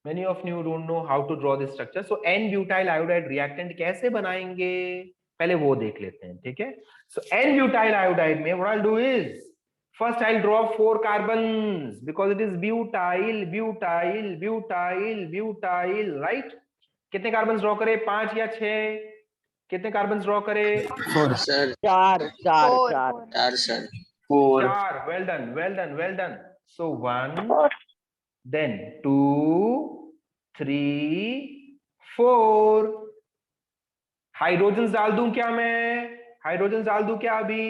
Many of you don't know how to draw this structure. So N-butyl iodide reactant कैसे बनाएंगे, पहले वो देख लेते हैं, ठीक है. So N-butyl iodide में what I'll do is first I'll draw 4 carbons because it is butyl, butyl, butyl, butyl, right? कितने कार्बन ड्रॉ करे, 5 या 6? कितने कार्बन ड्रॉ करे? 4 सर चार चार Four. चार 4 sir 4 4. Well done, well done, well done. So 1, then 2, 3, 4. Hydrogen डाल दूं क्या मैं? हाइड्रोजन डाल दूं क्या अभी?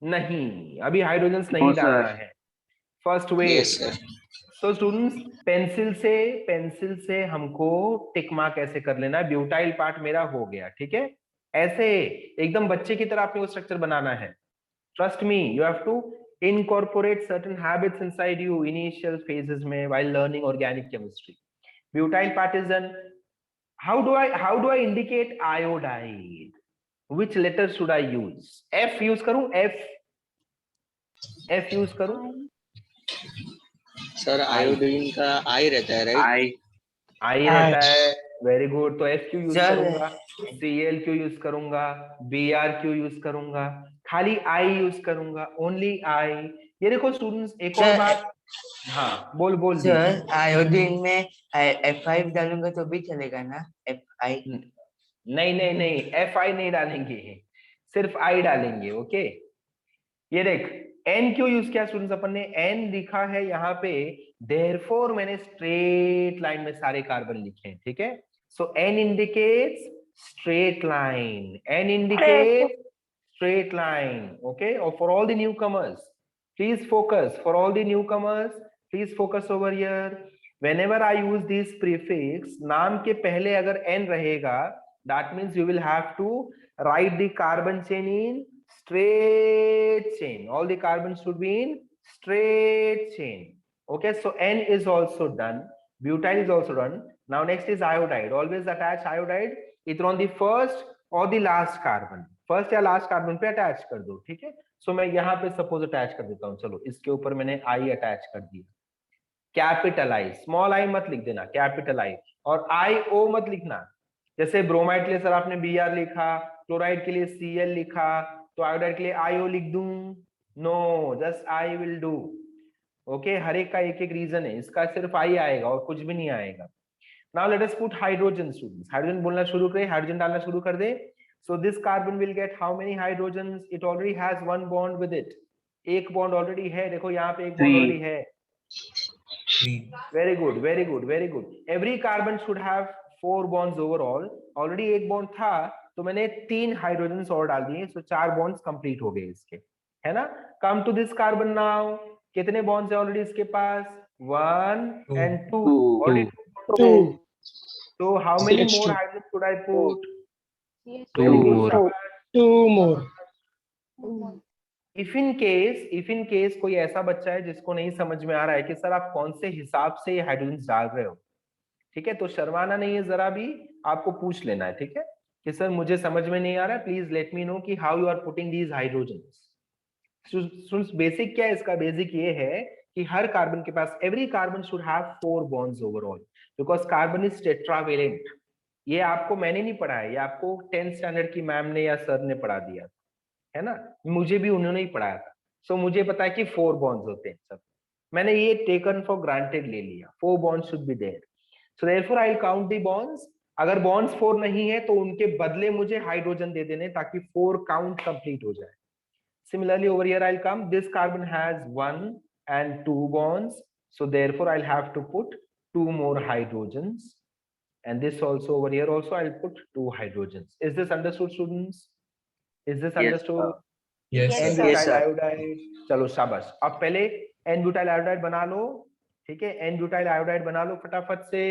नहीं, अभी हाइड्रोजन नहीं No, डालना sir. है. First way. यस सर तो स्टूडेंट्स पेंसिल से हमको टिक मार्क ऐसे कर लेना है. ब्यूटाइल पार्ट मेरा हो गया, ठीक है. ऐसे एकदम बच्चे की तरह आपने वो स्ट्रक्चर बनाना है. Trust me, you have to incorporate certain habits inside you initial phases में while learning organic chemistry. Butyl part is done. How do I indicate iodide? Which letter should I use? F use करूं? F use करूं? Sir iodine का आई रहता है right I I रहता है. Very good. तो F Q use Sir. करूंगा, Cl Q use करूंगा, Br क्यू यूज करूंगा, खाली I यूज करूंगा, ओनली I. ये देखो स्टूडेंट्स, एक और Sir, बात. हाँ, बोल दी. सर आयोडीन में F5 डालूंगा तो भी चलेगा ना? Fi नहीं, Fi नहीं डालेंगे, सिर्फ I डालेंगे. ओके. ये देख, N क्यों यूज किया स्टूडेंट्स अपन ने? N लिखा है यहाँ पे, देयरफॉर मैंने स्ट्रेट लाइन में सारे कार्बन लिखे हैं, ठीक है. सो N indicates straight line. N indicates straight line. Okay, or for all the newcomers, please focus. For all the newcomers, please focus over here. Whenever I use this prefix, नाम के पहले अगर n रहेगा, that means you will have to write the carbon chain in straight chain. All the carbons should be in straight chain. Okay, so n is also done. Butyl is also done. Now next is iodide. Always attach iodide either on the first or the last carbon. First या last carbon पे attach कर दो, ठीक है. सो मैं यहाँ पे suppose attach कर देता हूँ. चलो, इसके ऊपर मैंने आई अटैच कर दिया. कैपिटल आई, स्मॉल आई मत लिख देना, कैपिटल आई. और आई ओ मत लिखना. जैसे ब्रोमाइड के लिए सर आपने Br लिखा, क्लोराइड के लिए Cl लिखा, तो आयोडाइड के लिए IO लिख दूं? No, just I will do. Okay, हर एक का एक एक रीजन है. इसका सिर्फ आई आएगा और कुछ भी नहीं आएगा. Now let us put hydrogen. Students, hydrogen बोलना शुरू करें, हाइड्रोजन डालना शुरू कर दे. So this carbon will get how many hydrogens? It already has one bond with it. एक bond already है. देखो यहाँ पे एक bond 3 already है. Very good, very good, very good. Every carbon should have 4 bonds overall. Already एक bond था, तो मैंने 3 hydrogens और डाल दिए. So 4 bonds complete हो गए इसके, है ना. Come to this carbon now. कितने bonds है already इसके पास? 1 and 2. 2 Already 2 bonds. So how many more hydrogens should I put? Yes. 2 Very good, more शाबाश. two more. If in case कोई ऐसा बच्चा है जिसको नहीं समझ में आ रहा है कि सर आप कौन से हिसाब से ये हाइड्रोजन डाल रहे हो, ठीक है, तो शर्माना नहीं है, जरा भी आपको पूछ लेना है, ठीक है, कि सर मुझे समझ में नहीं आ रहा है, प्लीज लेट मी नो कि how you are putting these hydrogens. Basic क्या है इसका? बेसिक ये है कि हर कार्बन के पास, every carbon should have 4 bonds overall, because carbon is tetravalent. ये आपको मैंने नहीं पढ़ाया, ये आपको 10th स्टैंडर्ड की मैम ने या सर ने पढ़ा दिया, है ना. मुझे भी उन्होंने ही पढ़ाया था. सो मुझे पता है कि 4 बॉन्ड्स होते हैं सब. मैंने ये टेकन फॉर ग्रांटेड ले लिया. 4 bonds should be there. So therefore I will count the bonds. अगर बॉन्ड्स 4 नहीं है तो उनके बदले मुझे हाइड्रोजन दे देने, ताकि 4 काउंट कंप्लीट हो जाए. Similarly over here I'll come, this carbon has 1 and 2 bonds, so therefore I'll have to put 2 more hydrogens, and this also over here also I'll put 2 hydrogens. Is this understood students? Is this Yes, understood? sir. Yes, N sir. butyl iodide. चलो शाबाश. अब पहले N butyl iodide बना लो, ठीक है. N butyl iodide बना लो फटाफट से.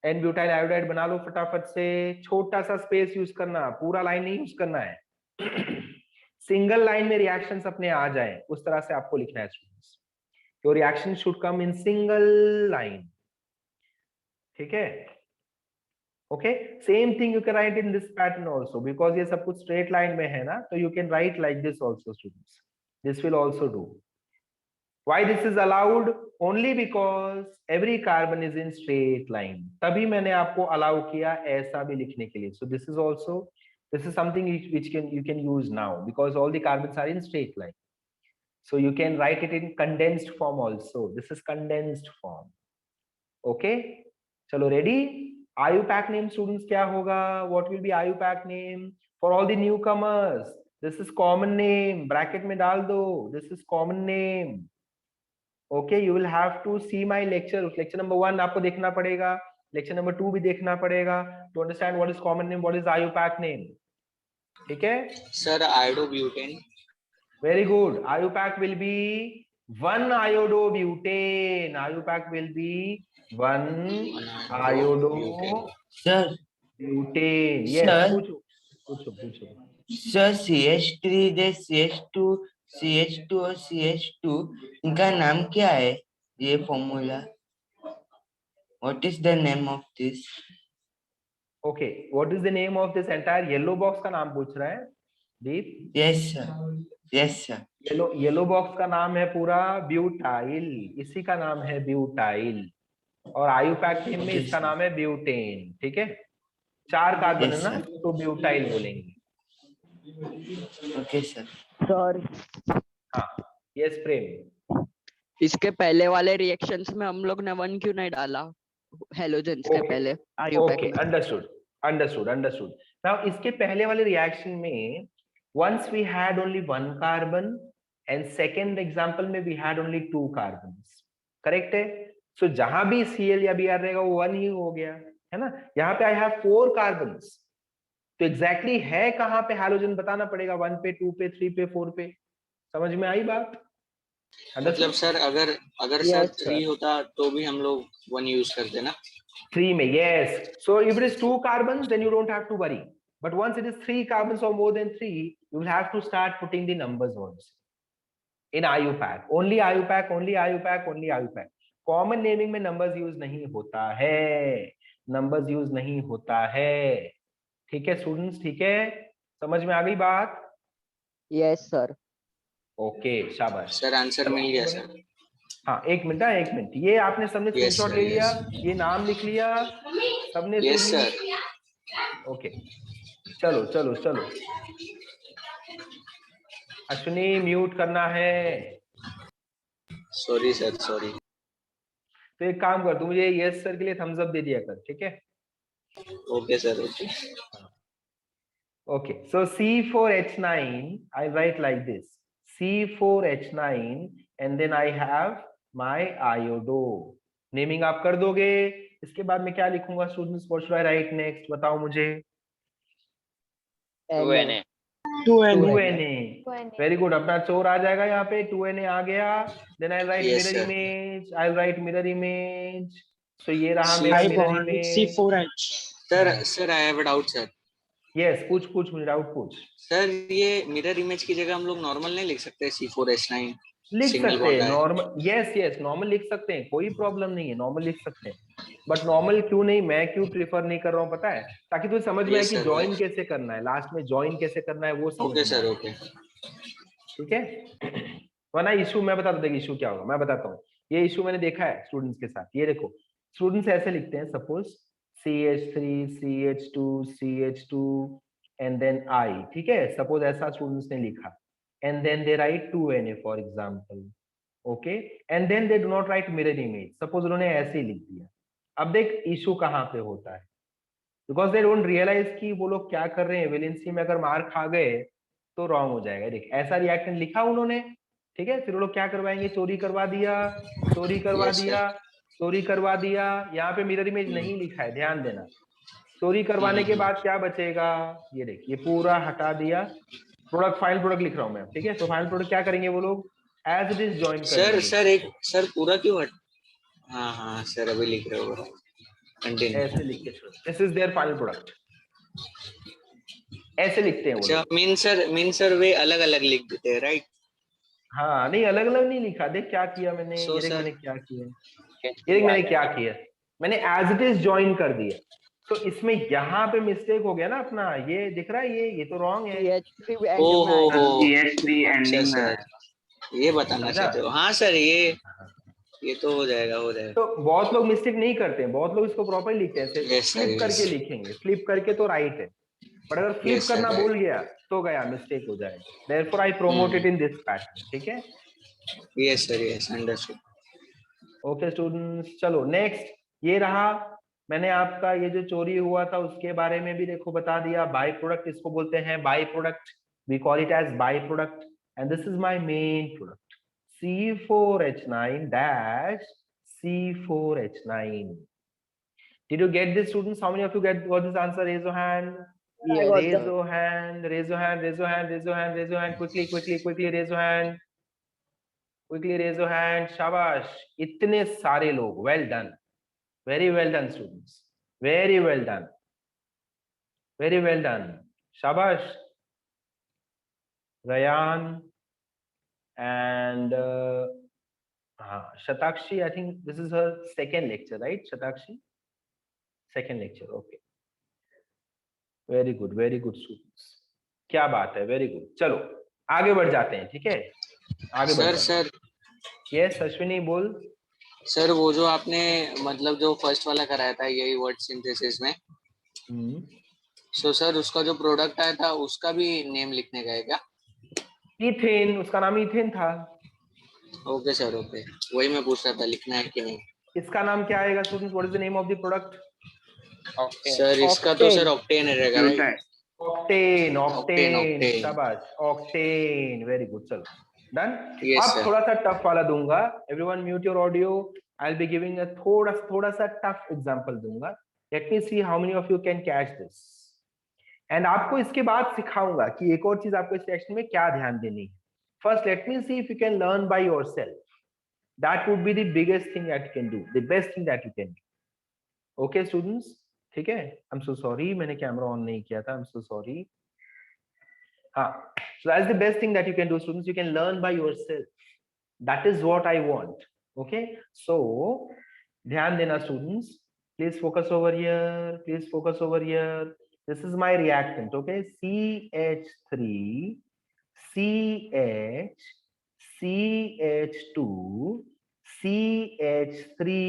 N butyl iodide बना लो फटाफट से. छोटा सा स्पेस यूज करना, पूरा लाइन नहीं यूज करना है. सिंगल लाइन में रिएक्शंस अपने आ जाएं, उस तरह से आपको लिखना है students. Your reaction should come in single line, ठीक है. Okay, same thing you can write in this pattern also, because ये सब कुछ स्ट्रेट लाइन में है ना, तो you can write like this also students. This will also do. Why this is allowed? Only because every carbon is in straight line. तभी मैंने आपको allow किया ऐसा भी लिखने के लिए. So this is also, this is something which you can use now because all the carbons are in straight line. So you can write it in condensed form also. This is condensed form. Okay, चलो ready? IUPAC name students क्या होगा? What will be IUPAC name for all the newcomers? This is common name. Bracket में डाल दो. This is common name. Okay, you will have to see my lecture. Lecture number 1 आपको देखना पड़ेगा. Lecture number 2 भी देखना पड़ेगा to understand what is common name, what is IUPAC name. ठीक है? Sir, iodobutane. Very good. IUPAC will be 1 iodobutane. IUPAC will be 1 iodobutane. Sir, Yes, Sir. पूछो. sir, CH3 दे CH2 और CH2 इनका नाम क्या है? ये formula. What is the name of this? Okay, what is the name of this entire yellow box का नाम पूछ रहा है दीप? Yes sir. Yes sir. Yellow box का नाम है पूरा ब्यूटाइल. इसी का नाम है ब्यूटाइल. और IUPAC में इसका नाम है ब्यूटेन. ठीक है, 4 कार्बन है Yes, ना, sir. तो ब्यूटाइल बोलेंगे. Okay sir. सर हाँ, यस प्रेम. इसके पहले वाले रिएक्शंस में हम लोग ने 1 क्यों नहीं डाला हेलोजेंस के Okay. पहले? Okay, understood. नाउ इसके पहले वाले रिएक्शन में once we had only 1 carbon and second example में we had only 2 carbons. Correct है? सो जहां भी Cl या Br रहेगा वो 1 ही हो गया है ना. यहाँ पे I have 4 carbons. तो एग्जैक्टली है कहाँ पे हैलोजन बताना पड़ेगा. 1 पे, 2 पे, 3 पे, 4 पे. समझ में आई बात? मतलब सर अगर सर 3 होता तो भी हम लोग 1 यूज करते ना. 3 में, yes. So if it is 2 carbons, then you don't have to worry. But once it is 3 carbons or more than 3, you will have to start putting the numbers once. In IUPAC, only IUPAC, only IUPAC, only IUPAC. Common naming में numbers use नहीं होता है. Numbers use नहीं होता है. ठीक है students, ठीक है? समझ में आ गई बात? Yes sir. ओके, शाबाश. सर आंसर मिल गया सर. हाँ, एक मिनट. ये आपने सबने स्क्रीनशॉट ले लिया, ये नाम लिख लिया सबने? Yes sir. ओके, चलो. अश्विनी म्यूट करना है. Sorry sir, sorry. तो एक काम कर, तू मुझे यस सर के लिए थम्स अप दे दिया कर. ठीक है? Okay sir, okay. Okay, so C4H9, I write like this, C4H9 and then I have my iodo. Naming आप कर दोगे. इसके बाद मैं क्या लिखूंगा students? What should I write next? बताओ मुझे. 2Na. 2Na. Very good. अपना चोर आ जाएगा यहाँ पे. 2Na आ गया. Then I write Yes, mirror sir. Image. I write mirror image. So ये रहा मेरा mirror image. C4H. Sir I have a doubt sir. Yes, पूछ मुझे डाउट पूछ. सर ये मिरर इमेज की जगह हम लोग नॉर्मल नहीं लिख सकते? C4H9 लिख सिंगल सकते बॉन्ड हैं है. नॉर्मल. यस, नॉर्मल लिख सकते हैं, कोई प्रॉब्लम नहीं है. नॉर्मल लिख सकते हैं. बट नॉर्मल क्यों नहीं, मैं क्यों प्रेफर नहीं कर रहा हूँ पता है? ताकि तुझे समझ में आए Yes, कि sir. ज्वाइन कैसे करना है, लास्ट में ज्वाइन कैसे करना है वो समझ ओके में सर, आए. ओके. ठीक है? वरना इशू मैं बताता हूँ. इशू क्या होगा मैं बताता हूँ. ये इशू मैंने देखा है स्टूडेंट्स के साथ. ये देखो, स्टूडेंट्स ऐसे लिखते हैं, suppose CH3 CH2 CH2 and then I. ठीक है, सपोज ऐसा स्टूडेंट्स ने लिखा and then they write 2Na for example. Okay, and then they do not write mirror image. Suppose उन्होंने ऐसे ही लिख दिया. अब देख इशू कहाँ पे होता है, बिकॉज दे डोंट रियलाइज कि वो लोग क्या कर रहे हैं. वैलेंसी में अगर मार खा गए तो रॉन्ग हो जाएगा. देख ऐसा रिएक्टेंट लिखा उन्होंने. ठीक है, फिर वो लोग क्या करवाएंगे? चोरी करवा दिया. Yes, sir. यहाँ पे मिरर इमेज नहीं लिखा है, ध्यान देना. चोरी करवाने के बाद क्या बचेगा? ये देख, ये पूरा हटा दिया. प्रोडक्ट, फाइनल प्रोडक्ट लिख रहा हूँ मैं. ठीक है, तो फाइनल प्रोडक्ट क्या करेंगे वो लोग? एज इट इज ज्वाइन कर. सर पूरा क्यों हट? हाँ सर, अभी लिख रहे हो. कंटिन्यू. ऐसे लिख के छोड़. This is there final product. ऐसे लिखते हैं वो अच्छा, लोग. मीन सर वे अलग अलग लिख देते हैं, राइट? हाँ, नहीं अलग अलग नहीं लिखा. देख क्या किया मैंने. So, ये देख sir, मैंने क्या किया. ये देख मैंने क्या किया. मैंने एज इट इज ज्वाइन कर दिया. तो इसमें यहाँ पे मिस्टेक हो गया ना अपना. ये दिख रहा है, ये तो रॉन्ग है. CH3 ओहो, एंड में CH3 एंडिंग में. ये बताना समझा? चाहते हो? हाँ सर, ये तो हो जाएगा, हो जाएगा। तो बहुत लोग मिस्टेक नहीं करते हैं, बहुत लोग इसको प्रॉपर लिखते हैं, सिर्फ यस सर, फ्लिप करके यस। लिखेंगे, फ्लिप करके तो राइट है, बट अगर फ्लिप यस करना सर, भूल गया तो गया, मिस्टेक हो जाएगा। Therefore I promote it in this pattern, ठीक है? Yes sir, yes, understood. Okay students, चलो नेक्स्ट। ये रहा, मैंने आपका ये जो चोरी हुआ था उसके बारे में भी देखो बता दिया। बाई प्रोडक्ट इसको बोलते हैं, by product, we call it as by product, and this is my main product, C4H9 dash C4H9. Did you get this, students? How many of you got this answer? Raise your hand. I got Raise that. your hand. Raise your hand. Raise your hand. Raise your hand. Raise your hand. Quickly, quickly, quickly. Raise your hand. Quickly raise your hand. शाबाश, इतने सारे लोग. Well done. Very well done, students. Very well done. Very well done. शाबाश. Rayan and Shatakshi. I think this is her second lecture, right? Shatakshi. Second lecture. Okay. Very good. Very good, students. क्या बात है, very good. चलो आगे बढ़ जाते हैं, ठीक है? आगे बढ़ सर जाते हैं। यस अश्विनी बोल। सर, वो जो आपने मतलब जो फर्स्ट वाला कराया था यही वर्ड सिंथेसिस में, सो सर उसका जो प्रोडक्ट आया था उसका भी नेम लिखने का है क्या? इथेन, उसका नाम इथेन था। ओके सर, ओके, वही मैं पूछ रहा था लिखना है कि नहीं। इसका नाम क्या आएगा students? What is the name of the product? Sir इसका तो सर ऑक्टेन रहेगा, right? Octane, octane, octane, octane. शाबाश, ऑक्टेन, वेरी गुड। चलो डन। यस अब सर। थोड़ा सा टफ वाला दूंगा। Everyone mute your audio. I will be giving a थोड़ा सा टफ एग्जांपल दूंगा। Late me see how many of you can catch this. And आपको इसके बाद सिखाऊंगा कि एक और चीज आपको इस सेक्शन में क्या ध्यान देनी है। First let me see if you can learn by yourself. That would be the biggest thing that you can do, the best thing that you can do. Okay students, ठीक है? आई एम सो सॉरी, मैंने camera on नहीं किया था, I am so sorry. हाँ, so that's the best thing that you can do, students. You can learn by yourself. That is what I want. Okay, so ध्यान देना students. Please focus over here. Please focus over here. This is my reactant. Okay, CH3, CH, CH2, CH3.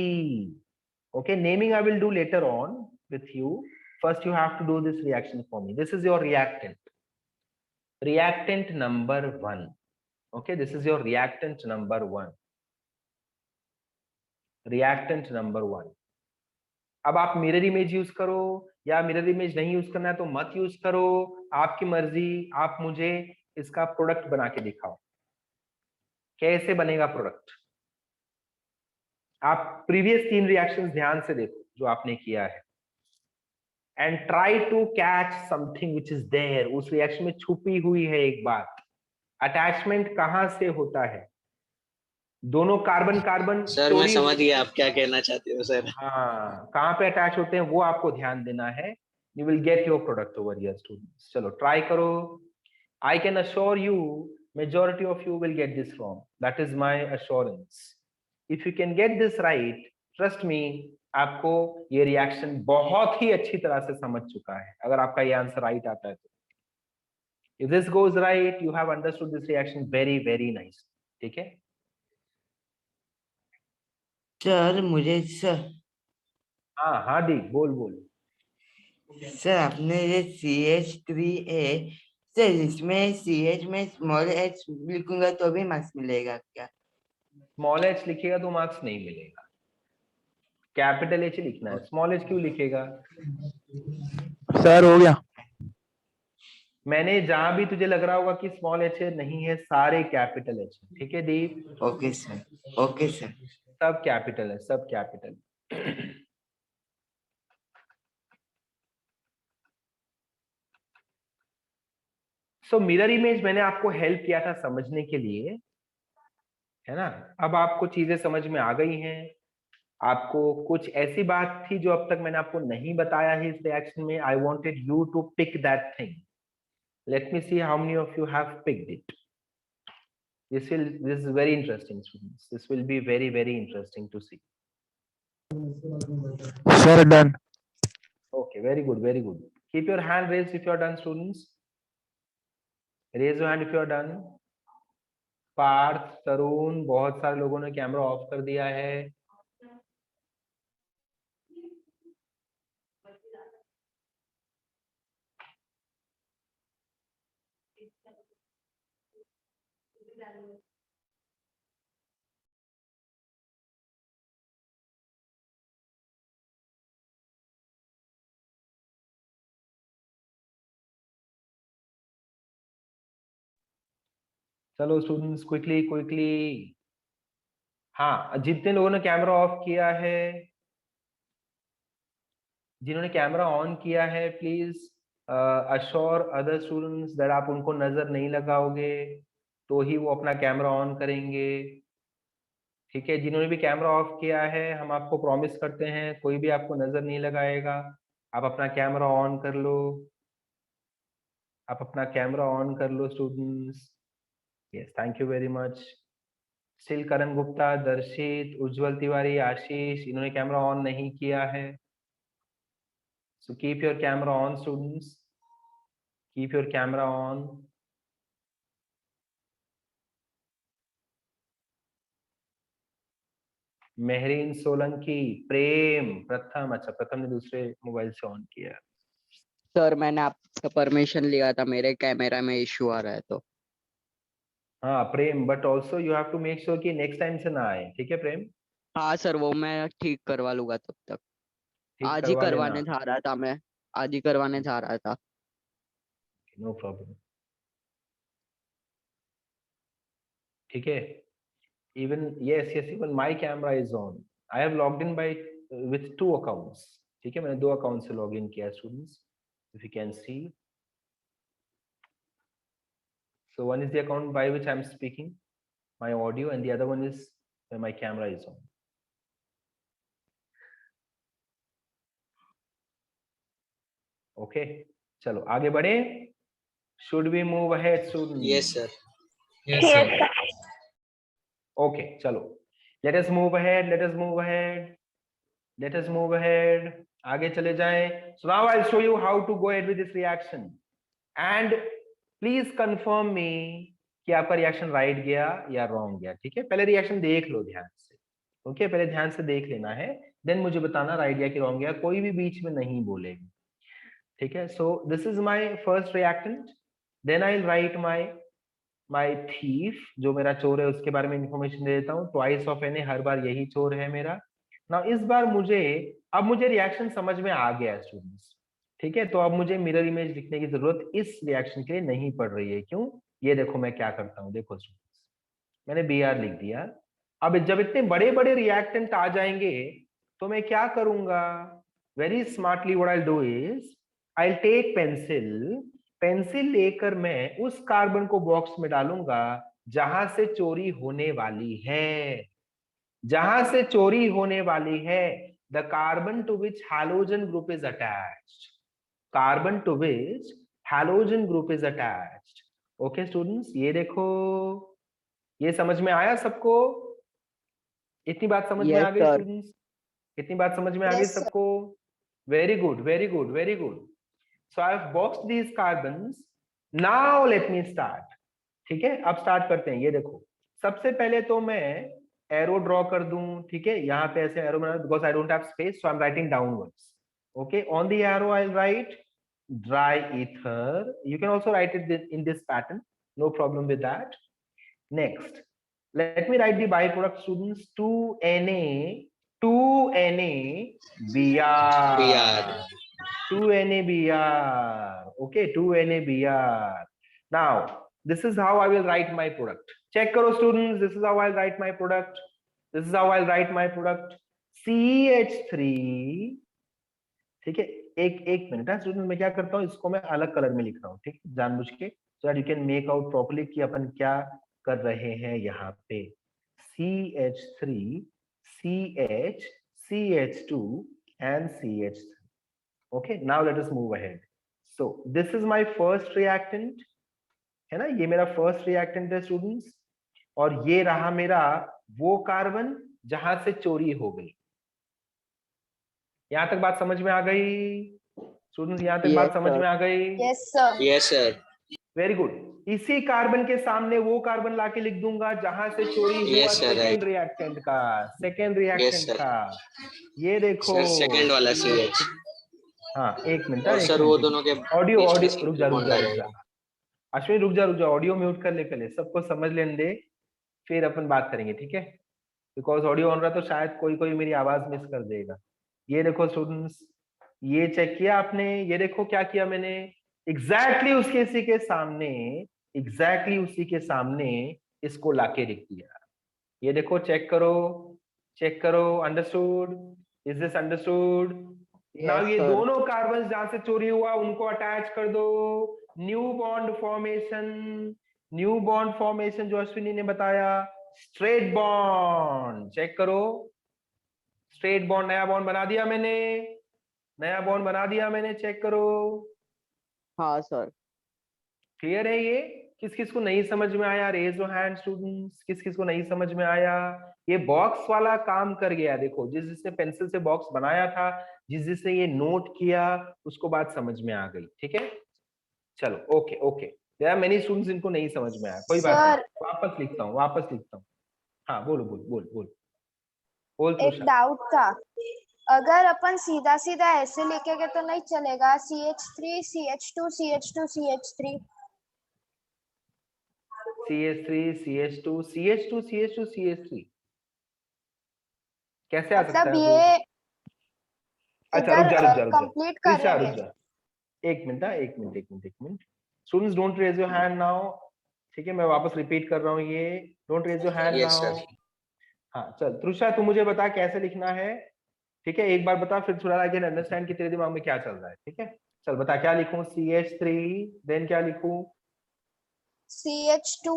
Okay, naming I will do later on with you. First, you have to do this reaction for me. This is your reactant. Reactant number 1. Okay, this is your reactant number 1. Reactant number 1. अब आप mirror image use करो या mirror image नहीं use करना है तो मत use करो, आपकी मर्जी। आप मुझे इसका प्रोडक्ट बना के दिखाओ, कैसे बनेगा प्रोडक्ट। आप प्रीवियस 3 रिएक्शंस ध्यान से देखो जो आपने किया है, and try to catch something which is there. उस रिएक्शन में छुपी हुई है एक बात। अटैचमेंट कहां से होता है? दोनों कार्बन कार्बन सर मैं समझ गया आप क्या कहना चाहते हो सर। हाँ, कहां पे अटैच होते हैं वो आपको ध्यान देना है। You will get your product over here students. चलो ट्राई करो। I can assure you majority of you will get this wrong, that is my assurance. If you can get this right, trust me, आपको ये reaction बहुत ही अच्छी तरह से समझ चुका है अगर आपका ये आंसर राइट आता है तो। If this goes right, you have understood this reaction very very nice. ठीक है सर मुझे सर हाँ हाँ दी बोल बोल। सर आपने ये CH3A, सर इसमें CH में स्मॉल h लिखूंगा तो भी मार्क्स मिलेगा क्या? स्मॉल एच लिखेगा तो मार्क्स नहीं मिलेगा, कैपिटल एच लिखना है। स्मॉल एच क्यों लिखेगा? सर हो गया। मैंने जहां भी तुझे लग रहा होगा कि स्मॉल एच है, नहीं है, सारे कैपिटल एच है। ठीक है Deep? Okay sir, okay sir. सब कैपिटल है, सब कैपिटल। सो मिरर इमेज मैंने आपको हेल्प किया था समझने के लिए, है ना? अब आपको चीजें समझ में आ गई हैं। आपको कुछ ऐसी बात थी जो अब तक मैंने आपको नहीं बताया है इस रिएक्शन में। I wanted you to pick that thing. Let me see how many of you have picked it. this is very interesting, students. This will be very very interesting to see. Sir done. Okay, very good, very good. Keep your hand raised if you are done, students. Raise your hand if you are done. Parth, Tarun, बहुत सारे लोगों ने camera off कर दिया है। चलो students, quickly quickly. हाँ, जितने लोगों ने कैमरा ऑफ किया है, जिन्होंने कैमरा ऑन किया है, please assure other students that आप उनको नजर नहीं लगाओगे तो ही वो अपना कैमरा ऑन करेंगे। ठीक है, जिन्होंने भी कैमरा ऑफ किया है, हम आपको प्रॉमिस करते हैं कोई भी आपको नजर नहीं लगाएगा। आप अपना कैमरा ऑन कर लो, आप अपना कैमरा ऑन कर लो students. Yes, thank you very much. Still Karan Gupta, Darshit, Ujjwal Tiwari, आशीष, इन्होंने कैमरा ऑन नहीं किया है। So keep your camera on, students. Keep your camera on. Mehreen Solanki, प्रेम, प्रथम। अच्छा, प्रथम ने दूसरे मोबाइल से ऑन किया। सर मैंने आपका परमिशन लिया था, मेरे कैमरा में इश्यू आ रहा है तो। हाँ Prem, but also you have to make sure कि नेक्स्ट टाइम से ना आए। ठीक है प्रेम, हाँ सर, वो मैं ठीक करवा लूंगा तब तक। ठीक आज ही करवा लेना। करवाने जा रहा था मैं, आज ही करवाने जा रहा था। No problem. ठीक है, even yes yes, even my camera is on. I have logged in by with 2 accounts. ठीक है, मैंने 2 अकाउंट से लॉग इन किया students, if you can see. So one is the account by which I'm speaking my audio, and the other one is where my camera is on. Okay, चलो आगे बढ़े। Should we move ahead, students? Yes, sir. Yes, sir. Okay, चलो, let us move ahead, let us move ahead, let us move ahead. आगे चले जाएं. So now I'll show you how to go ahead with this reaction, and please confirm me कि आपका reaction right गया या wrong गया। ठीक है, पहले रिएक्शन देख लो ध्यान से। ओके, पहले ध्यान से देख लेना है, देन मुझे बताना राइट गया कि रॉन्ग गया। कोई भी बीच में नहीं बोलेगा। ठीक है, so this is my first reactant, then I will write my thief, जो मेरा चोर है उसके बारे में इंफॉर्मेशन दे देता हूँ। ट्वाइस ऑफ एन, हर बार यही चोर है मेरा। ना इस बार अब मुझे रिएक्शन समझ में आ गया स्टूडेंट्स। ठीक है, तो अब मुझे मिरर इमेज लिखने की जरूरत इस रिएक्शन के लिए नहीं पड़ रही है। क्यों? ये देखो मैं क्या करता हूँ, देखो स्टूडेंट्स, मैंने बी आर लिख दिया। अब जब इतने बड़े बड़े रिएक्टेंट आ जाएंगे तो मैं क्या करूंगा? Very smartly what I do is I take pencil, pencil लेकर मैं उस कार्बन को बॉक्स में डालूंगा जहां से चोरी होने वाली है, जहां से चोरी होने वाली है। The carbon to which halogen group is attached, carbon to which halogen group is attached. Okay students, ये देखो, ये समझ में आया सबको? इतनी बात समझ में आ यस गई सर। स्टूडेंट्स? इतनी बात समझ में आ गई सबको? Very good, very good, very good. So I have boxed these carbons, now let me start. ठीक है, अब स्टार्ट करते हैं। ये देखो, सबसे पहले तो मैं एरो ड्रॉ कर दूं। ठीक है, यहाँ पे ऐसे एरो बना, because I don't have space, so I am writing downwards. Okay, on the arrow I will right dry ether. You can also write it in this pattern, no problem with that. Next, let me write the byproduct students, 2Na, 2Na Br, 2Na Br. Okay, 2Na Br. Now this is how I will write my product. Check karo students, this is how I'll write my product. This is how I'll write my product. CH3, ठीक है, एक minute है student, मैं क्या करता हूँ, इसको मैं अलग कलर में लिख रहा हूँ। ठीक है, जानबूझ के, so that you can make out properly कि अपन क्या कर रहे हैं यहाँ पे। CH3, CH, CH2 and CH3. Okay, now let us move ahead. So this is my first reactant, है ना, ये मेरा फर्स्ट रिएक्टेंट है स्टूडेंट्स, और ये रहा मेरा वो कार्बन जहां से चोरी हो गई। यहाँ तक बात समझ में आ गई स्टूडेंट्स? यहाँ तक बात समझ में आ गई? Yes, sir. Very good. इसी कार्बन के सामने वो कार्बन लाके लिख दूंगा जहां से चोरी हुआ Yes, sir, second right. Reactant का, सेकेंड Yes, रिएक्टेंट sir. का। ये देखो सर सेकंड वाला CH हाँ एक मिनट, और एक सर वो मिनट, दोनों के ऑडियो बीच में ऑडियो रुक जा सिंगल रुक बॉन्ड जा आ रुक जा, जाएगा। अश्विनी रुक जा, ऑडियो म्यूट कर ले पहले, सबको समझ लेने दे, फिर अपन बात करेंगे, ठीक है? बिकॉज ऑडियो ऑन रहा तो शायद कोई कोई मेरी आवाज मिस कर देगा। ये देखो स्टूडेंट्स, ये चेक किया आपने, ये देखो क्या किया मैंने, एग्जैक्टली उसके इसी के सामने, एग्जैक्टली उसी के सामने इसको लाके लिख दिया। ये देखो चेक करो, चेक करो, understood? Is this understood? Now ये sir. दोनों कार्बन जहां से चोरी हुआ उनको अटैच कर दो, new bond formation, new bond formation जो अश्विनी ने बताया, स्ट्रेट बॉन्ड, चेक करो, स्ट्रेट बॉन्ड, नया बॉन्ड बना दिया मैंने, नया बॉन्ड बना दिया मैंने, चेक करो। हाँ सर। क्लियर है ये? किस किस को नहीं समझ में आया? रेज योर हैंड स्टूडेंट्स, किस किस को नहीं समझ में आया? ये बॉक्स वाला काम कर गया, देखो जिस जिसने पेंसिल से बॉक्स बनाया था, जिस जिसने ये नोट किया, उसको बात समझ में आ गई, ठीक है? चलो okay okay, there are many students जिनको नहीं समझ में आया, कोई बात नहीं, वापस लिखता हूँ, वापस लिखता हूँ। हाँ बोलो बोल बोल बोल बोल एक तुषार। डाउट था, अगर अपन सीधा सीधा ऐसे लिखेंगे तो नहीं चलेगा, CH3 CH2 CH2 CH3? CH3 CH2 CH2 CH2 CH3 कैसे आ सकता मतलब है वो? ये अच्छा रुक जा रुक जा रुक जा, कंप्लीट त्रिशा रुक करेंगे। जा, एक मिनट, एक मिनट एक मिनट एक minute, students don't raise your hand now, ठीक है? मैं वापस रिपीट कर रहा हूँ, ये don't raise your hand yes now. Sir. हाँ चल त्रिशा, तू मुझे बता कैसे लिखना है, ठीक है? एक बार बता, फिर थोड़ा आई कैन अंडरस्टैंड कि तेरे दिमाग में क्या चल रहा है, ठीक है? चल बता क्या लिखूं, CH3 देन क्या लिखूं? CH2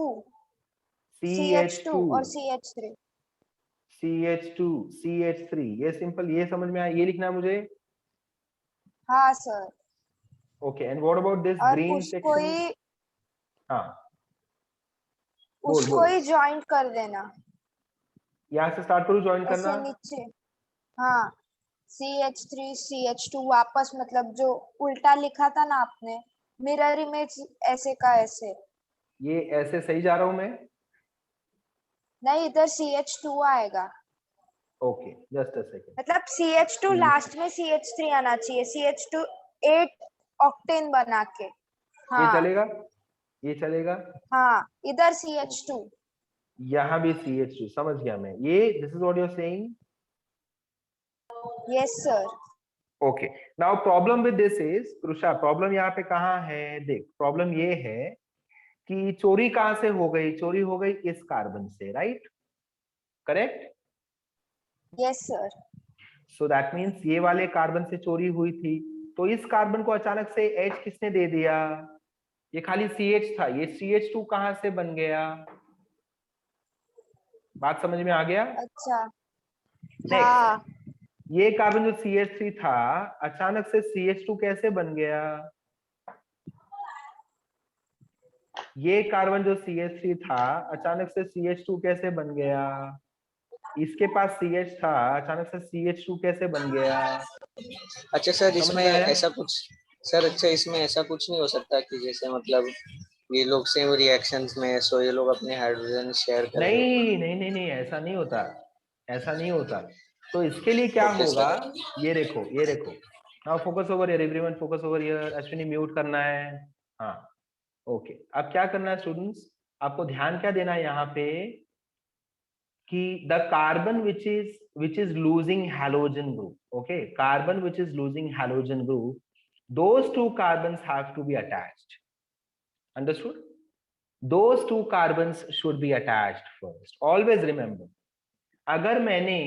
CH2 और CH3। CH2 CH3, ये सिंपल, ये समझ में आया, ये लिखना है मुझे? हाँ sir. Okay, and what about this और ग्रीन उसको सेक्शन? ही हाँ बोल उसको बोल, ही ज्वाइंट कर देना, यहाँ से स्टार्ट करूँ ज्वाइन करना? ऐसे नीचे। हाँ, CH3 CH2 वापस, मतलब जो उल्टा लिखा था ना आपने, मिरर इमेज ऐसे का ऐसे। ये ऐसे सही जा रहा हूं मैं? नहीं, इधर CH2 आएगा, ओके जस्ट अ सेकंड, मतलब CH2 लास्ट में CH3 आना चाहिए, CH2 8 ऑक्टेन बना के। ये हाँ चलेगा? ये चलेगा? हाँ, इधर CH2। यहाँ भी CH2, समझ गया मैं, ये this is what you are saying? Yes sir. Okay, now problem with this is, Krisha problem यहाँ पे कहाँ है? देख प्रॉब्लम ये है कि चोरी कहाँ से हो गई? चोरी हो गई इस कार्बन से, right? Correct? Yes sir. So that means ये वाले कार्बन से चोरी हुई थी, तो इस कार्बन को अचानक से H किसने दे दिया? ये खाली CH था, ये CH2 कहाँ से बन गया? बात समझ में आ गया? अच्छा। नेक्स्ट, हाँ, ये कार्बन जो CH3 था, अचानक से CH2 कैसे बन गया? ये कार्बन जो CH3 था, अचानक से CH2 कैसे बन गया? इसके पास CH था, अचानक से CH2 कैसे बन गया? अच्छा सर, समझ इसमें में आया? ऐसा कुछ, सर अच्छा इसमें ऐसा कुछ नहीं हो सकता कि जैसे मतलब ये लोग सेम रिएक्शंस में, सो ये लोग अपने हाइड्रोजन शेयर करें? नहीं नहीं नहीं नहीं, ऐसा नहीं होता, ऐसा नहीं होता। तो इसके लिए क्या ओके होगा, सर। ये देखो, ये देखो, now focus over here everyone, focus over here, Ashwini mute करना है। हाँ ओके, अब क्या करना है स्टूडेंट्स, आपको ध्यान क्या देना है यहाँ पे कि the carbon which is losing halogen group, okay, carbon which is losing halogen group, those two carbons have to be attached, understood? Those two carbons should be attached first, always remember। अगर मैंने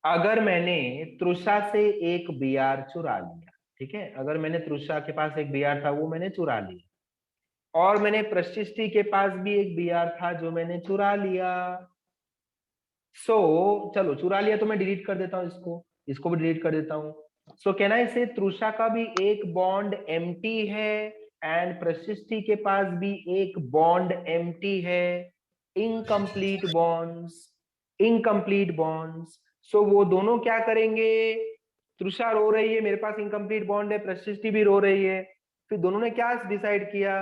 अगर मैंने तृषा से एक Br चुरा लिया, ठीक है, अगर मैंने तृषा के पास एक Br था वो मैंने चुरा लिया, और मैंने प्रशिष्टि के पास भी एक Br था जो मैंने चुरा लिया, चलो चुरा लिया तो मैं डिलीट कर देता हूं, इसको भी डिलीट कर देता हूं। सो कैन आई से तृषा का भी एक बॉन्ड एम्प्टी है एंड प्रशिष्टि के पास भी एक बॉन्ड एम्प्टी है, इनकम्प्लीट बॉन्ड्स, इनकम्प्लीट बॉन्ड्स। सो वो दोनों क्या करेंगे, तृषा रो रही है मेरे पास इनकम्प्लीट बॉन्ड है, प्रशिष्टि भी रो रही है, फिर दोनों ने क्या डिसाइड किया,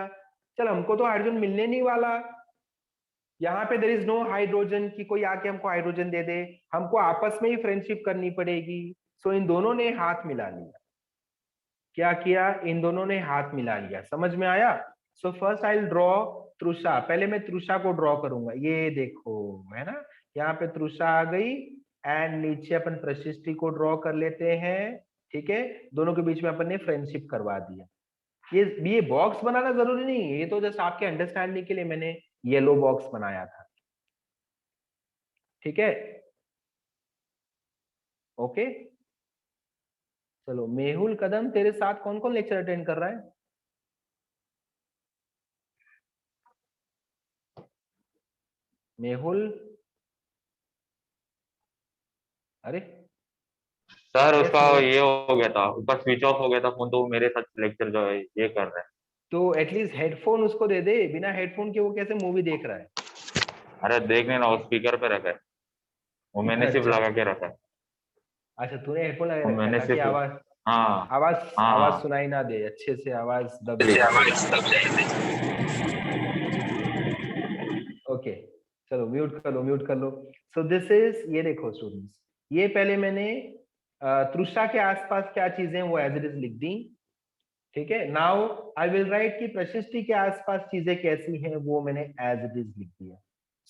चल हमको तो हाइड्रोजन मिलने नहीं वाला, यहाँ पे देर इज नो हाइड्रोजन कि कोई आके हमको हाइड्रोजन दे दे, हमको आपस में ही फ्रेंडशिप करनी पड़ेगी। सो इन दोनों ने हाथ मिला लिया। क्या किया? इन दोनों ने हाथ मिला लिया। समझ में आया? So first I will draw Trisha. पहले मैं तृषा को ड्रॉ करूंगा। ये देखो, है ना, यहाँ पे तृषा आ गई एंड नीचे अपन प्रशिष्टि को ड्रॉ कर लेते हैं। ठीक है, दोनों के बीच में अपन ने फ्रेंडशिप करवा दिया। ये बॉक्स बनाना जरूरी नहीं है, ये तो जस्ट आपके अंडरस्टैंडिंग के लिए मैंने येलो बॉक्स बनाया था। ठीक है, ओके। चलो मेहुल कदम, तेरे साथ कौन कौन लेक्चर अटेंड कर रहा है? मेहुल, अरे सर yes, उसका मेहुल। ये हो गया था, उसका स्विच ऑफ हो गया था फोन, तो वो मेरे साथ लेक्चर जो है ये कर रहा है। तो एटलीस्ट हेडफोन उसको दे दे, बिना हेडफोन के वो कैसे मूवी देख रहा है? अरे देखने ना, वो स्पीकर पे रखा है, वो मैंने सिर्फ अच्छा लगा के रखा है। अच्छा, तूने हेडफोन लगा वो रखा है मैंने ताकि सिर्फ, आवाज हाँ आवाज आवाज हाँ सुनाई ना दे, अच्छे से आवाज दब जाए। ओके, चलो म्यूट कर लो, म्यूट कर लो। सो दिस इज, ये देखो स्टूडेंट्स, ये पहले मैंने तृषा के आसपास क्या चीजें वो एज इट इज लिख दी। ठीक है, नाउ आई विल राइट कि प्रशिष्टि के आसपास चीजें कैसी हैं वो मैंने एज इट इज लिख दिया।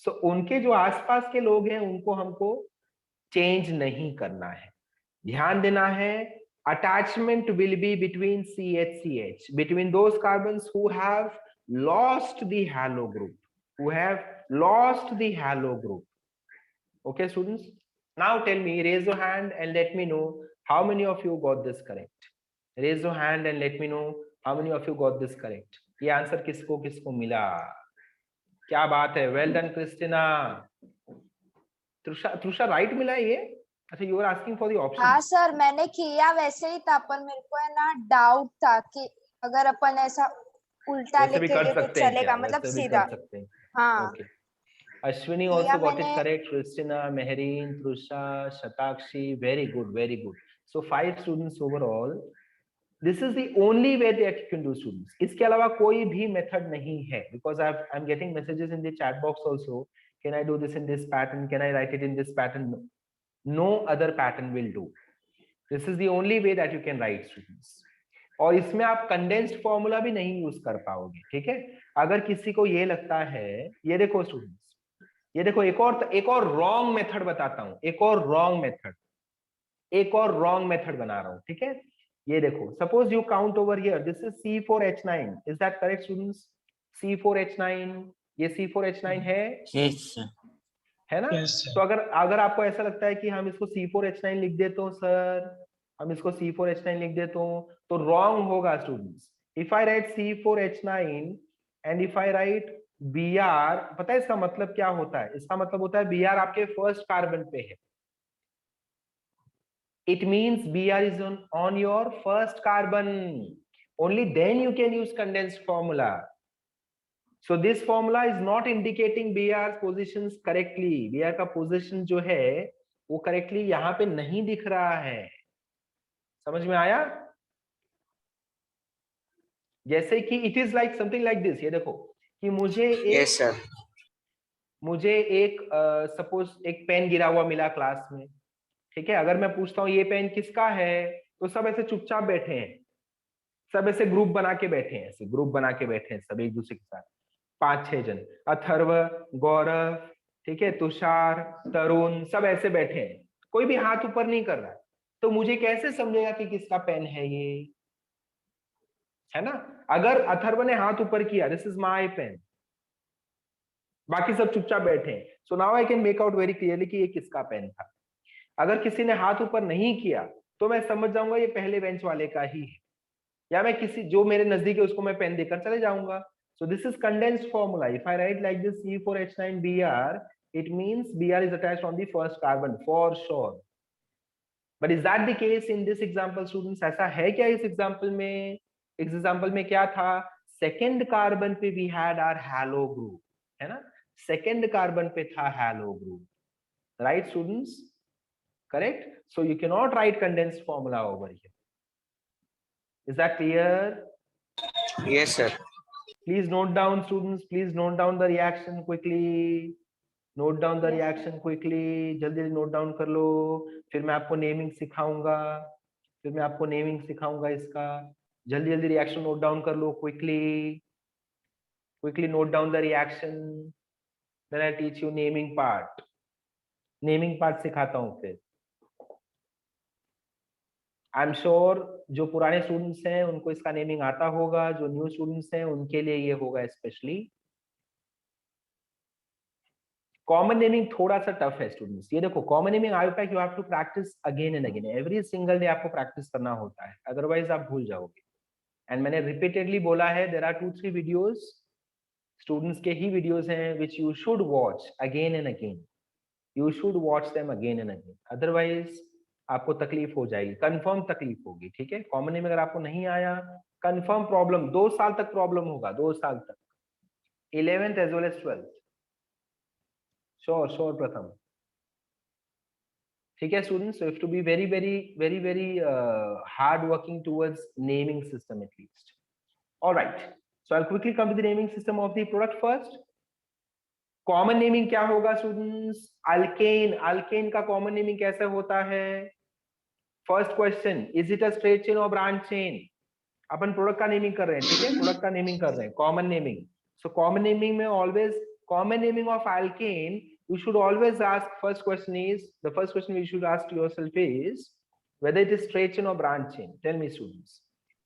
सो उनके जो आसपास के लोग हैं उनको हमको चेंज नहीं करना है, ध्यान देना है। Attachment will be between CH between those carbons who have lost the halo group, who have lost the halo group. Okay students, now tell me, raise your hand and let me know how many of you got this correct. Raise your hand and let me know how many of you got this correct. ये answer किसको किसको मिला? क्या बात है, well done Christina. Trisha, Trisha right मिला है ये? अच्छा, you are asking for the option. हाँ सर, मैंने किया वैसे ही था, पर मेरे को है ना डाउट था कि अगर अपन ऐसा उल्टा वैसे भी कर लिखेंगे तो सकते हैं क्या? चलेगा, मतलब वैसे भी सीधा। कर सकते हैं। हाँ, ओके, अश्विनी किया also got it मैंने। correct. Christina, Mehreen, Trusha, Shatakshi, very good, very good. So 5 students overall. This is the only way that you can do, students. इसके अलावा कोई भी method नहीं है, because I'm getting messages in the chat box also. Can I do this in this pattern? Can I write it in this pattern? No, no other pattern will do. This is the only way that you can write, students. और इसमें आप condensed formula भी नहीं use कर पाओगे। ठीक है, अगर किसी को ये लगता है, ये देखो स्टूडेंट्स, ये देखो एक और रॉन्ग मेथड बताता हूं, एक और रॉन्ग मेथड बना रहा हूं। ठीक है, ये देखो, suppose you count over here, this is C4H9, is that correct students? C4H9, ये C4H9 Yes, sir. है ना? तो अगर आपको ऐसा लगता है कि हम इसको C4H9 लिख देते हो सर, हम इसको C4H9 लिख देते हो, तो रॉन्ग होगा students. If I right C4H9 and if I right Br, पता है इसका मतलब क्या होता है? इसका मतलब होता है Br आपके फर्स्ट कार्बन पे है। It means Br is on your first carbon, only then you can use condensed formula. So this formula is not indicating Br's positions correctly. Br का पोजीशन जो है वो करेक्टली यहाँ पे नहीं दिख रहा है। समझ में आया? जैसे कि it is like something like this, ये देखो कि मुझे यस सर, एक सपोज एक पेन गिरा हुआ मिला क्लास में। ठीक है, अगर मैं पूछता हूँ ये पेन किसका है, तो सब ऐसे चुपचाप बैठे हैं, सब ऐसे ग्रुप बना के बैठे हैं, ऐसे ग्रुप बना के बैठे हैं सब एक दूसरे के साथ, 5-6 जन, अथर्व, गौरव, ठीक है, तुषार, तरुण, सब ऐसे बैठे हैं, कोई भी हाथ ऊपर नहीं कर रहा है। तो मुझे कैसे समझेगा कि किसका पेन है ये? है ना? अगर अथर्व ने हाथ ऊपर किया, दिस इज माय पेन, बाकी सब चुपचाप बैठे हैं, so now I can make out very clearly कि ये किसका पेन था। अगर किसी ने हाथ ऊपर नहीं किया तो मैं समझ जाऊंगा ये पहले बेंच वाले का ही है, या मैं किसी जो मेरे नजदीक है उसको मैं पेन देकर चले जाऊंगा। So this is condensed formula. If I write like this C4H9Br, it means Br is attached on the first carbon for sure. But is that the case in this example, students? ऐसा है क्या इस example में? इस example में क्या था? Second carbon पे we had our halo group, है ना? सेकेंड कार्बन पे था halo group, right students? Correct? So you cannot write condensed formula over here. Is that clear? Yes sir. Please note down, students. Please note down the reaction quickly. Note down the Yes, reaction quickly. जल्दी जल्दी note down कर लो. फिर मैं आपको naming सिखाऊंगा. इसका. जल्दी जल्दी reaction note down कर लो quickly. Quickly note down the reaction. Then I teach you naming part. Naming part सिखाता हूँ फिर. आई एम श्योर जो पुराने स्टूडेंट्स हैं उनको इसका नेमिंग आता होगा, जो न्यू स्टूडेंट्स हैं उनके लिए ये होगा स्पेशली. कॉमन नेमिंग थोड़ा सा टफ है स्टूडेंट्स. ये देखो common naming IUPAC you have to practice again and again. Every single day आपको प्रैक्टिस करना होता है, अदरवाइज आप भूल जाओगे. एंड मैंने रिपीटेडली बोला है, देयर आर 2-3 वीडियोस स्टूडेंट्स के ही वीडियोस हैं which you should watch again and again. You should watch them again and again, otherwise आपको तकलीफ हो जाएगी, कंफर्म तकलीफ होगी. ठीक है, कॉमन नेम अगर आपको नहीं आया, कंफर्म प्रॉब्लम, 2 साल तक प्रॉब्लम होगा, 2 साल तक, 11th as well as 12th. Sure Pratham. ठीक है students, so have to be very hard working towards naming system at least. Alright, so I will quickly come to the naming system of the product first. Common naming क्या होगा students? Alkane. Alkane का common naming कैसे होता है? First question, is it a straight chain और branch chain? अपन product का naming कर रहे हैं. ठीक है, प्रोडक्ट का नेमिंग कर रहे हैं, common naming. So common naming में always, common naming of alkane you should always ask, first question you should ask yourself is whether it is straight chain or branch chain. Tell me students,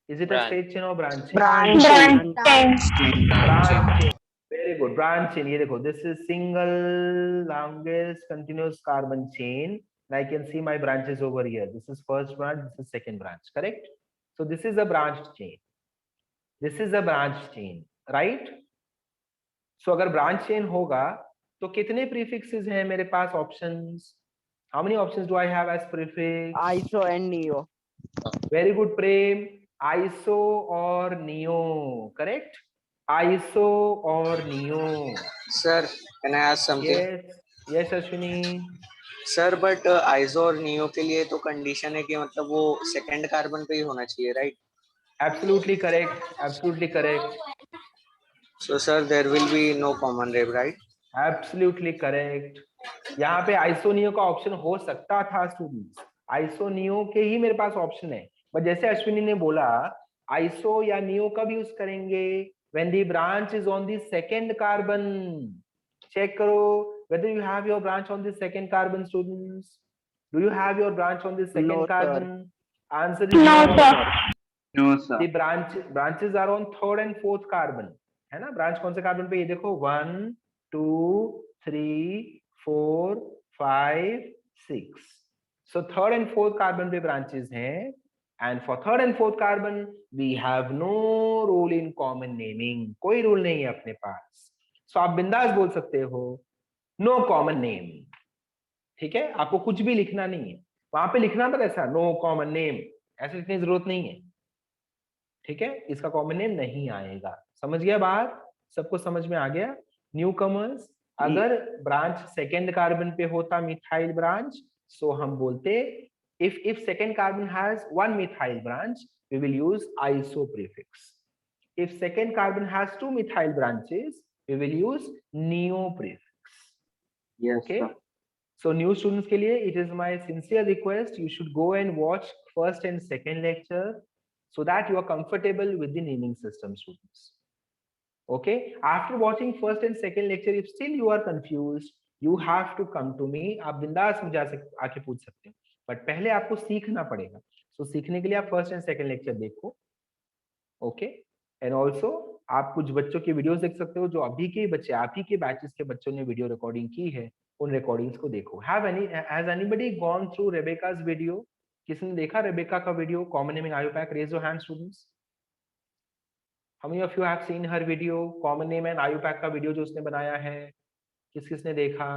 is it a straight chain or branch chain? Branch chain. Branch chain. Very good, branch chain. ये देखो, this is single longest continuous carbon chain. I can see my branches over here. This is first branch, this is second branch, correct? So this is a branch chain. Right? So अगर branch chain होगा तो कितने prefixes हैं मेरे पास? Options. How many options do I have as prefix? Iso and neo. Very good Prem. Iso और neo, correct. Iso और neo. Sir can I ask something? Yes Ashwini. Sir but iso और neo के लिए तो कंडीशन है कि मतलब वो सेकंड कार्बन पे ही होना चाहिए, right? Absolutely correct. So sir there will be no common रेब, राइट? Absolutely correct. यहाँ पे आइसोनियो का ऑप्शन हो सकता था स्टूडेंट्स, आइसोनियो के ही मेरे पास ऑप्शन है, बट जैसे अश्विनी ने बोला आइसो या नियो कब यूज करेंगे? When the branch is on the second carbon. Check करो whether you have your branch on the second carbon students. Do you have your branch on the second No, carbon? sir. Answer is No, sir. No, sir. The branches are on third and fourth carbon. है ना? Branch कौन से carbon पे? ये देखो 1 2 3 4 5 6. So third and fourth carbon पे branches हैं, and for third and fourth carbon we have no rule in common naming. कोई रूल नहीं है अपने पास. So आप बिंदास बोल सकते हो no common name. ठीक है, आपको कुछ भी लिखना नहीं है, वहां पे लिखना था ऐसा no common name, ऐसे लिखने की जरूरत नहीं है. ठीक है, इसका कॉमन नेम नहीं आएगा. समझ गया बात? सबको समझ में आ गया? न्यू कमर्स, अगर ब्रांच सेकेंड कार्बन पे होता मिथाइल ब्रांच, सो हम बोलते if second carbon has one methyl branch we will use iso prefix. If second carbon has two methyl branches we will use neo prefix. Yes, Okay, sir. so new students के लिए it is my sincere request you should go and watch first and second lecture so that you are comfortable with the naming system, students. Okay, after watching first and second lecture if still you are confused you have to come to me. आप बिंदास मुझे आके पूछ सकते हो, but पहले आपको सीखना पड़ेगा. सो सीखने के लिए आप फर्स्ट एंड सेकंड लेक्चर देखो. ओके, एंड ऑल्सो आप कुछ बच्चों की वीडियोस देख सकते हो जो अभी के बच्चे, आप ही के बैचेस के बच्चों ने वीडियो रिकॉर्डिंग की है, उन रिकॉर्डिंग्स को देखो. Has anybody gone through Rebecca's video? किसी ने देखा रेबेका का video common naming IUPAC? Raise your hand students. How many of you have seen her video? Common name and IUPAC का वीडियो जो उसने बनाया है, किसने देखा?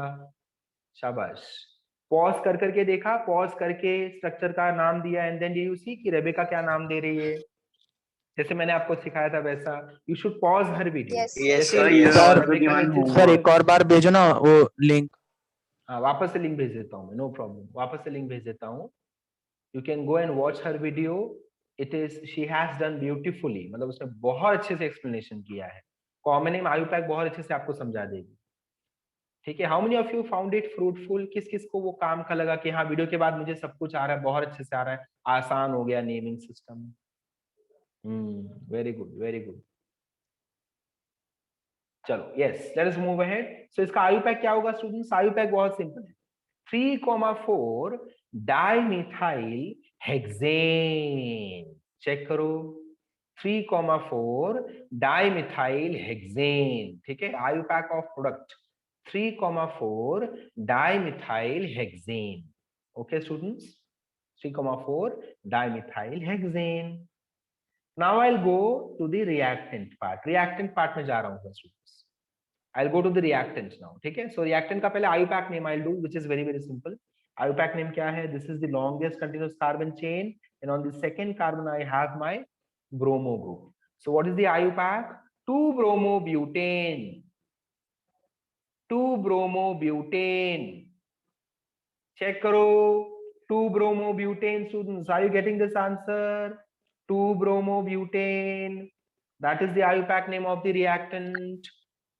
शाबाश. पॉज कर करके देखा, पॉज करके स्ट्रक्चर का नाम दिया, एंड देन यू सी कि रेबेका क्या नाम दे रही है, जैसे मैंने आपको सिखाया था वैसा. You should pause her video. Yes, sir एक और बार भेजो ना वो लिंक. हाँ, वापस से लिंक भेज देता हूँ मैं, नो प्रॉब्लम, वापस से लिंक भेज देता हूँ. You can go and watch her video. It is, she has done beautifully, मतलब उसने बहुत अच्छे से एक्सप्लेनेशन किया है. कॉमन नेम आयुपैक बहुत अच्छे से आपको समझा देगी। ठीक है, how many of you found it fruitful? किस किस को वो काम का लगा कि हाँ वीडियो के बाद मुझे सब कुछ आ रहा है, बहुत अच्छे से आ रहा है, आसान हो गया naming system. Very good, very good. चलो yes, let us move ahead. So इसका आयुपैक क्या होगा स्टूडेंट्स? आयुपैक बहुत सिंपल है, 3,4 डाइमिथाइल हेक्सेन। चेक करो, 3,4 डाइमिथाइल हेक्सेन। ठीक है, IUPAC of product 3,4 dimethyl hexane. Okay students, 3,4 dimethyl hexane. Now I'll go to the reactant part. Reactant part में जा रहा हूँ students. I'll go to the reactant now. ठीक है, so reactant का पहले IUPAC name I'll do, which is very very simple. IUPAC name क्या है? This is the longest continuous carbon chain, and on the second carbon I have my bromo group. So what is the IUPAC? 2-bromobutane. 2-bromobutane. Check करो, 2-bromobutane students. Are you getting this answer? 2-bromobutane. That is the IUPAC name of the reactant.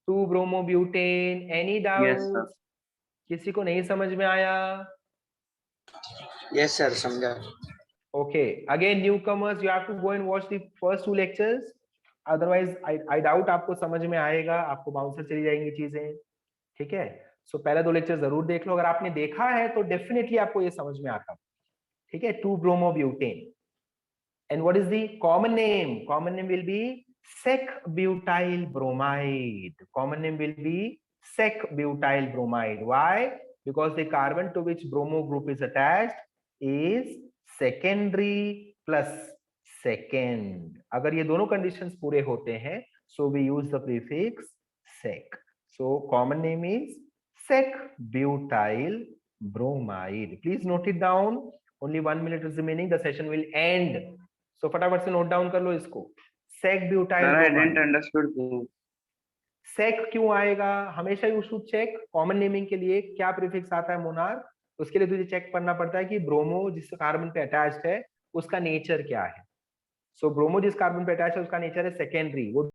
2-bromobutane. Any doubts? Yes, sir. किसी को नहीं समझ में आया? Yes, sir. समझा। Okay. Again, newcomers, you have to go and watch the first 2 lectures. Otherwise, I doubt आपको समझ में आएगा, आपको बाउंसर चली जाएंगी चीजें। ठीक है, सो पहले 2 लेक्चर जरूर देख लो, अगर आपने देखा है तो डेफिनेटली आपको ये समझ में आता है। ठीक है, 2-bromobutane. And what is the common name? Common name will be sec-butyl bromide. Common name will be sec-butyl bromide. Why? Because the carbon to which bromo group is attached is secondary plus second. अगर ये दोनों conditions पूरे होते हैं, so we use the prefix sec. So common name is sec-butyl bromide. Please note it down. Only 1 minute is remaining. The session will end. So फटाफट से note down कर लो इसको। Sec butyl bromide. सेक क्यों आएगा? हमेशा you should check common naming के लिए क्या प्रीफिक्स आता है मोनार, उसके लिए तुझे चेक करना पड़ता है कि ब्रोमो जिस कार्बन पे अटैच्ड है उसका नेचर क्या है। सो ब्रोमो जिस कार्बन पे अटैच है उसका नेचर है सेकेंडरी, वो